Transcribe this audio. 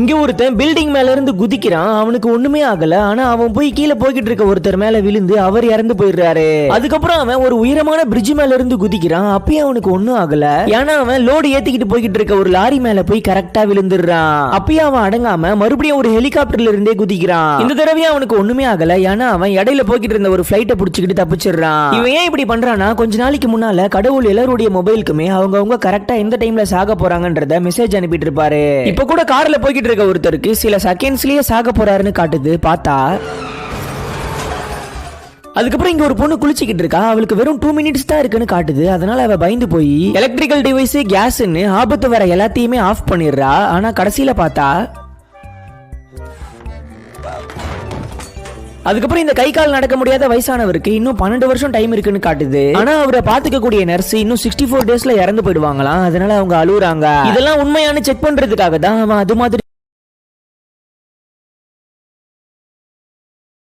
இங்க ஒருத்தன் பில்டிங் மேல இருந்து குதிக்கிறான். அவனுக்கு ஒண்ணுமே ஆகல. ஆனா அவன் போய் கீழே போய்கிட்டு இருக்க ஒருத்தர் மேல விழுந்து அவர் இறந்து போயிடுறாரு. அதுக்கப்புறம் அவன் ஒரு உயரமான பிரிட்ஜ் மேல இருந்து குதிக்கிறான். அப்பயும் அவனுக்கு ஒண்ணும் ஆகல. ஏன்னா அவன் லோடு ஏத்திக்கிட்டு போய்கிட்டு இருக்க ஒரு லாரி மேல போய் கரெக்டா விழுந்துடுறான். அப்பயும் அவன் அடங்காம மறுபடியும் ஒரு ஹெலிகாப்டர்ல இருந்தே குதிக்கிறான். இந்த தடவையும் அவனுக்கு ஒண்ணுமே ஆகல. ஏன்னா அவன் இடையில போய்கிட்டு இருந்த ஒரு பிளைட்டை புடிச்சுக்கிட்டு தப்பிச்சிடுறான். இவன் ஏன் இப்படி பண்றானா, கொஞ்ச நாளைக்கு முன்னால கடவுள் எல்லாருடைய மொபைலுக்குமே அவங்க கரெக்டா எந்த டைம்ல சாக போறாங்கன்றத மெசேஜ் அனுப்பிட்டு இருப்பாரு. இப்ப கூட கார்ல போய்கிட்டு இருக்க ஒருத்தருக்கு சில செகண்ட்ஸ்லயே சாக போறாருன்னு காட்டுது. பார்த்தா அதுக்கப்புறம் இங்க ஒரு பொண்ணு குளிச்சுக்கிட்டு இருக்கா. அவளுக்கு வெறும் 2 மினிட்ஸ் தான் இருக்குன்னு காட்டுது. அதனால அவ பயந்து போய் எலக்ட்ரிக்கல் டிவைஸ், கேஸ்ன்னு ஆபத்து வர எல்லாத்தையுமே ஆஃப் பண்ணிடுறா. ஆனா கடைசியில பார்த்தா அதுக்கப்புறம் இந்த கை கால் நடக்க முடியாத வயசானவருக்கு இன்னும் 12 வருஷம் டைம் இருக்குன்னு காட்டுது. ஆனா அவரை பாத்துக்க கூடிய நர்ஸ் இன்னும் 64 டேஸ்ல இறந்து போயிடுவாங்களாம். அதனால அவங்க அழுகுறாங்க. இதெல்லாம் உண்மையான செக் பண்றதுக்காக தான் அவன் அது மாதிரி